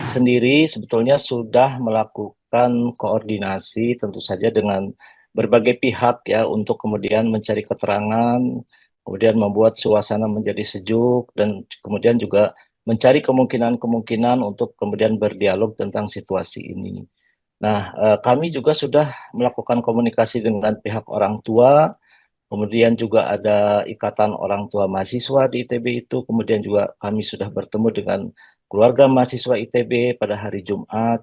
sendiri sebetulnya sudah melakukan koordinasi tentu saja dengan berbagai pihak ya untuk kemudian mencari keterangan, kemudian membuat suasana menjadi sejuk dan kemudian juga mencari kemungkinan-kemungkinan untuk kemudian berdialog tentang situasi ini. Nah, kami juga sudah melakukan komunikasi dengan pihak orang tua. Kemudian juga ada Ikatan Orang Tua Mahasiswa di ITB itu. Kemudian juga kami sudah bertemu dengan keluarga mahasiswa ITB pada hari Jumat.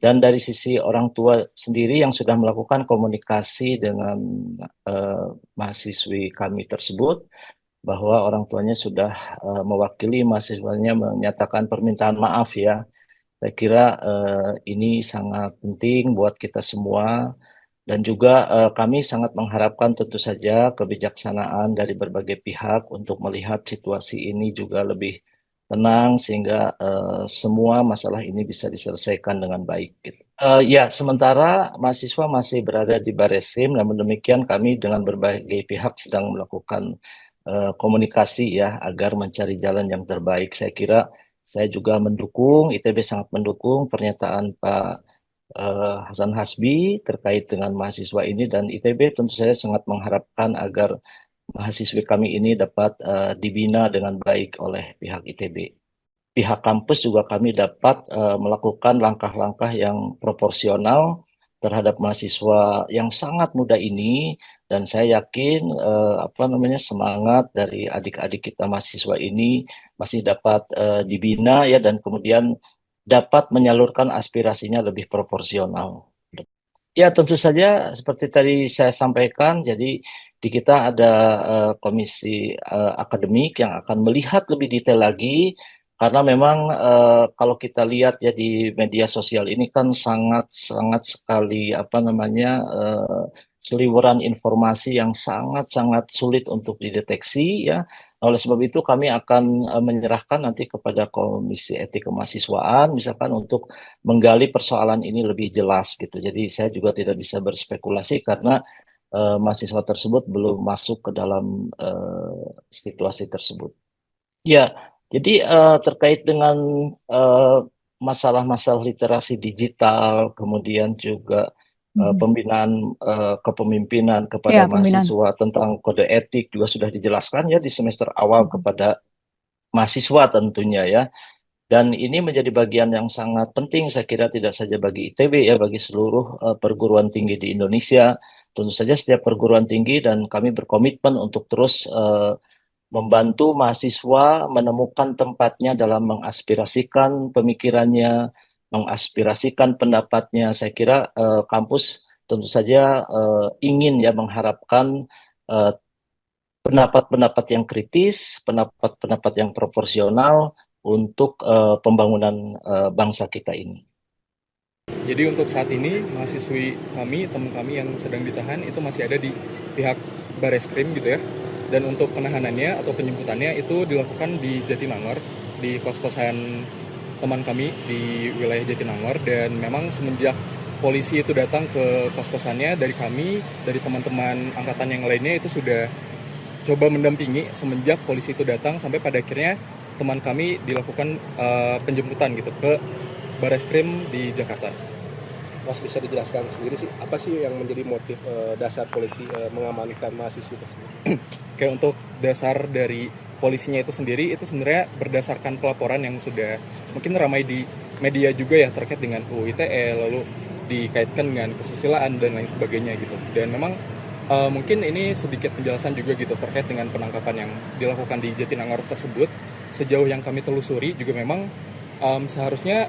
Dan dari sisi orang tua sendiri yang sudah melakukan komunikasi dengan eh, mahasiswi kami tersebut, bahwa orang tuanya sudah mewakili mahasiswanya menyatakan permintaan maaf ya. Saya kira ini sangat penting buat kita semua dan juga kami sangat mengharapkan tentu saja kebijaksanaan dari berbagai pihak untuk melihat situasi ini juga lebih tenang sehingga semua masalah ini bisa diselesaikan dengan baik. Gitu. Ya, sementara mahasiswa masih berada di Bareskrim, namun demikian kami dengan berbagai pihak sedang melakukan komunikasi ya agar mencari jalan yang terbaik. Saya kira saya juga mendukung, ITB sangat mendukung pernyataan Pak Hasan Hasbi terkait dengan mahasiswa ini dan ITB tentu saja sangat mengharapkan agar mahasiswi kami ini dapat dibina dengan baik oleh pihak ITB. Pihak kampus juga kami dapat melakukan langkah-langkah yang proporsional terhadap mahasiswa yang sangat muda ini dan saya yakin apa namanya semangat dari adik-adik kita mahasiswa ini masih dapat dibina ya dan kemudian dapat menyalurkan aspirasinya lebih proporsional. Ya, tentu saja seperti tadi saya sampaikan, jadi di kita ada komisi akademik yang akan melihat lebih detail lagi, karena memang kalau kita lihat ya di media sosial ini kan sangat sangat sekali apa namanya seliweran informasi yang sangat sangat sulit untuk dideteksi ya. Oleh sebab itu kami akan menyerahkan nanti kepada Komisi Etik Kemahasiswaan, misalkan untuk menggali persoalan ini lebih jelas gitu. Jadi saya juga tidak bisa berspekulasi karena mahasiswa tersebut belum masuk ke dalam situasi tersebut. Ya, jadi terkait dengan eh, masalah-masalah literasi digital, kemudian juga Mhm. pembinaan kepemimpinan kepada Ya, pembinaan. mahasiswa tentang kode etik juga sudah dijelaskan ya di semester awal Mhm. kepada mahasiswa tentunya ya. Dan ini menjadi bagian yang sangat penting, saya kira tidak saja bagi ITB ya, bagi seluruh perguruan tinggi di Indonesia. Tentu saja setiap perguruan tinggi dan kami berkomitmen untuk terus membantu mahasiswa menemukan tempatnya dalam mengaspirasikan pemikirannya, mengaspirasikan pendapatnya. Saya kira kampus tentu saja ingin ya mengharapkan eh, pendapat-pendapat yang kritis, pendapat-pendapat yang proporsional untuk pembangunan bangsa kita ini. Jadi untuk saat ini mahasiswi kami, teman kami yang sedang ditahan itu masih ada di pihak Bareskrim gitu ya. Dan untuk penahanannya atau penjemputannya itu dilakukan di Jatinangor, di kos-kosan teman kami di wilayah Jatinangor. Dan memang semenjak polisi itu datang ke kos-kosannya, dari kami, dari teman-teman angkatan yang lainnya itu sudah coba mendampingi semenjak polisi itu datang sampai pada akhirnya teman kami dilakukan penjemputan gitu ke Bareskrim di Jakarta. Mas bisa dijelaskan sendiri sih apa sih yang menjadi motif dasar polisi mengamankan mahasiswa tersebut? Kayak untuk dasar dari polisinya itu sendiri itu sebenarnya berdasarkan pelaporan yang sudah mungkin ramai di media juga ya terkait dengan UU ITE, lalu dikaitkan dengan kesusilaan dan lain sebagainya gitu. Dan memang mungkin ini sedikit penjelasan juga gitu terkait dengan penangkapan yang dilakukan di Jatinangor tersebut. Sejauh yang kami telusuri juga memang seharusnya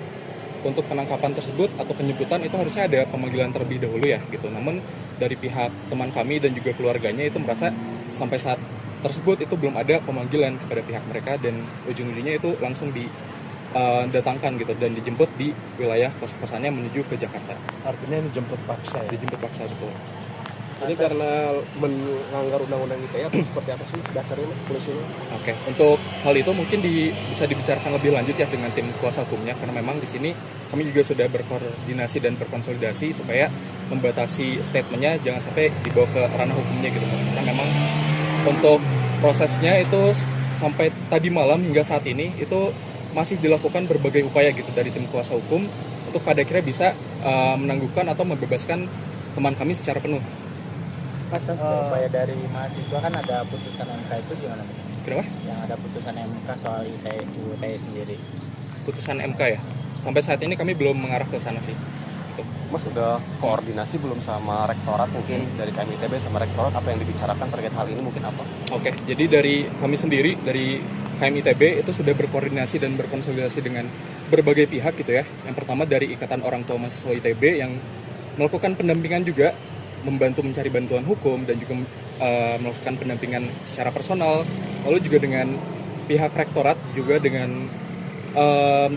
untuk penangkapan tersebut atau penjemputan itu harusnya ada pemanggilan terlebih dahulu ya gitu. Namun dari pihak teman kami dan juga keluarganya itu merasa sampai saat tersebut itu belum ada pemanggilan kepada pihak mereka dan ujung-ujungnya itu langsung didatangkan gitu dan dijemput di wilayah kos-kosannya menuju ke Jakarta. Artinya ini jemput paksa ya? Dijemput paksa betul. Ini karena melanggar undang-undang ITE atau seperti apa sih dasarnya polisinya? Oke, untuk hal itu mungkin bisa dibicarakan lebih lanjut ya dengan tim kuasa hukumnya karena memang di sini kami juga sudah berkoordinasi dan berkonsolidasi supaya membatasi statementnya jangan sampai dibawa ke ranah hukumnya gitu karena memang untuk prosesnya itu sampai tadi malam hingga saat ini itu masih dilakukan berbagai upaya gitu dari tim kuasa hukum untuk pada akhirnya bisa menangguhkan atau membebaskan teman kami secara penuh. Mas, upaya dari mahasiswa kan ada putusan MK itu gimana? Kenapa? Yang ada putusan MK soal UU ITE sendiri. Putusan MK ya. Sampai saat ini kami belum mengarah ke sana sih. Mas udah koordinasi belum sama rektorat mungkin dari KMITB sama rektorat, apa yang dibicarakan terkait hal ini mungkin apa? Oke, jadi dari kami sendiri dari KMITB itu sudah berkoordinasi dan berkonsolidasi dengan berbagai pihak gitu ya. Yang pertama dari Ikatan Orang Tua Mahasiswa ITB yang melakukan pendampingan juga, membantu mencari bantuan hukum dan juga melakukan pendampingan secara personal. Lalu juga dengan pihak rektorat juga dengan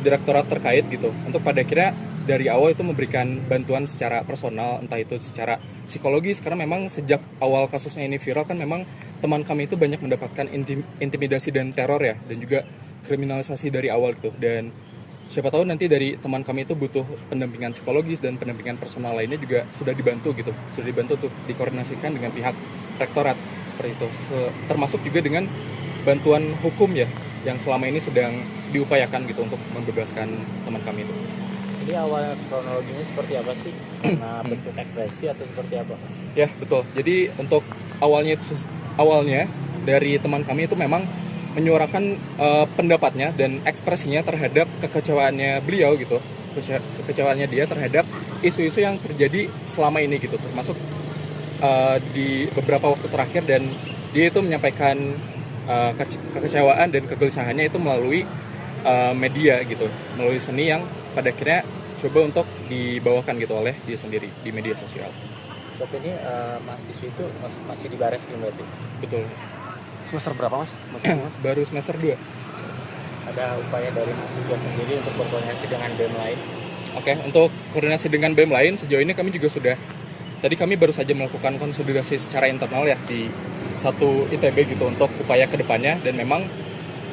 direktorat terkait gitu. Untuk pada akhirnya dari awal itu memberikan bantuan secara personal, entah itu secara psikologis, karena memang sejak awal kasusnya ini viral kan memang teman kami itu banyak mendapatkan intimidasi dan teror ya, dan juga kriminalisasi dari awal gitu. Dan siapa tahu nanti dari teman kami itu butuh pendampingan psikologis dan pendampingan personal lainnya juga sudah dibantu gitu, sudah dibantu untuk dikoordinasikan dengan pihak rektorat seperti itu, termasuk juga dengan bantuan hukum ya, yang selama ini sedang diupayakan gitu untuk membebaskan teman kami itu. Jadi awal kronologinya seperti apa sih? Karena bentuk ekspresi atau seperti apa? Ya betul. Jadi untuk awalnya dari teman kami itu memang menyuarakan pendapatnya dan ekspresinya terhadap kekecewaannya beliau gitu, kekecewaannya dia terhadap isu-isu yang terjadi selama ini gitu, termasuk di beberapa waktu terakhir, dan dia itu menyampaikan kekecewaan dan kegelisahannya itu melalui media gitu, melalui seni yang pada akhirnya coba untuk dibawakan gitu oleh dia sendiri di media sosial. Saat ini mahasiswa itu masih di baris berarti? Betul. Semester berapa mas? Baru semester 2. Ada upaya dari mahasiswa sendiri untuk berkoordinasi dengan BEM lain? Oke, untuk koordinasi dengan BEM lain sejauh ini kami juga sudah, tadi kami baru saja melakukan konsolidasi secara internal ya di satu ITB gitu untuk upaya kedepannya, dan memang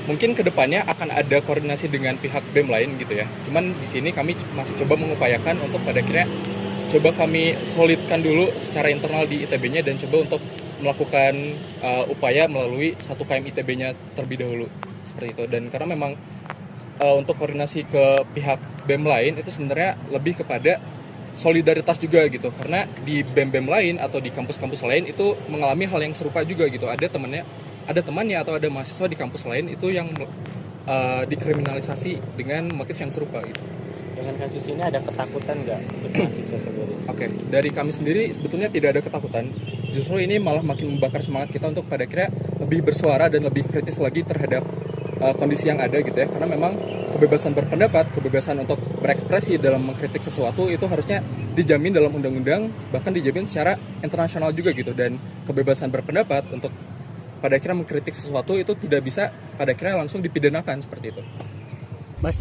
mungkin kedepannya akan ada koordinasi dengan pihak BEM lain gitu ya. Cuman di sini kami masih coba mengupayakan untuk pada akhirnya coba kami solidkan dulu secara internal di ITB-nya dan coba untuk melakukan upaya melalui satu KM ITB-nya terlebih dahulu seperti itu. Dan karena memang untuk koordinasi ke pihak BEM lain itu sebenarnya lebih kepada solidaritas juga gitu, karena di BEM-BEM lain atau di kampus-kampus lain itu mengalami hal yang serupa juga gitu. Ada temannya atau ada mahasiswa di kampus lain itu yang dikriminalisasi dengan motif yang serupa gitu. Dengan kasus ini ada ketakutan nggak untuk mahasiswa sendiri? Oke, dari kami sendiri sebetulnya tidak ada ketakutan. Justru ini malah makin membakar semangat kita untuk pada akhirnya lebih bersuara dan lebih kritis lagi terhadap kondisi yang ada gitu ya. Karena memang kebebasan berpendapat, kebebasan untuk berekspresi dalam mengkritik sesuatu itu harusnya dijamin dalam undang-undang, bahkan dijamin secara internasional juga gitu. Dan kebebasan berpendapat untuk pada akhirnya mengkritik sesuatu itu tidak bisa pada akhirnya langsung dipidanakan seperti itu. Mas,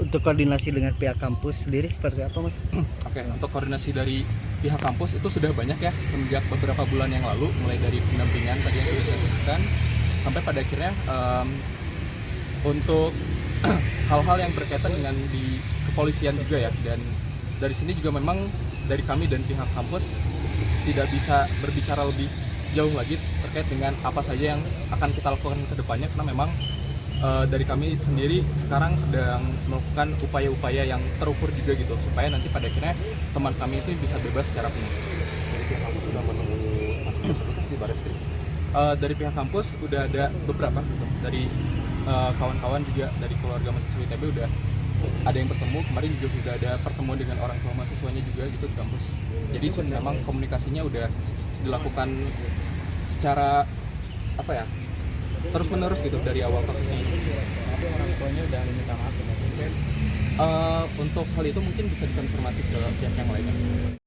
untuk koordinasi dengan pihak kampus sendiri seperti apa mas? Oke, untuk koordinasi dari pihak kampus itu sudah banyak ya semenjak beberapa bulan yang lalu, mulai dari pendampingan tadi yang sudah saya sebutkan sampai pada akhirnya untuk hal-hal yang berkaitan dengan di kepolisian juga ya. Dan dari sini juga memang dari kami dan pihak kampus tidak bisa berbicara lebih jauh lagi terkait dengan apa saja yang akan kita lakukan ke depannya, karena memang dari kami sendiri sekarang sedang melakukan upaya-upaya yang terukur juga gitu, supaya nanti pada akhirnya teman kami itu bisa bebas secara penuh. Jadi pihak kampus sudah menemui mahasiswa di baris krim? Dari pihak kampus udah ada beberapa gitu. Dari kawan-kawan juga dari keluarga mahasiswa ITB udah ada yang bertemu, kemarin juga sudah ada pertemuan dengan orang tua mahasiswanya juga gitu di kampus. Jadi memang komunikasinya udah dilakukan secara apa ya, terus menerus gitu dari awal kasusnya ini. Tapi orang tuanya udah minta maaf ya? Untuk hal itu mungkin bisa dikonfirmasi ke pihak yang lainnya.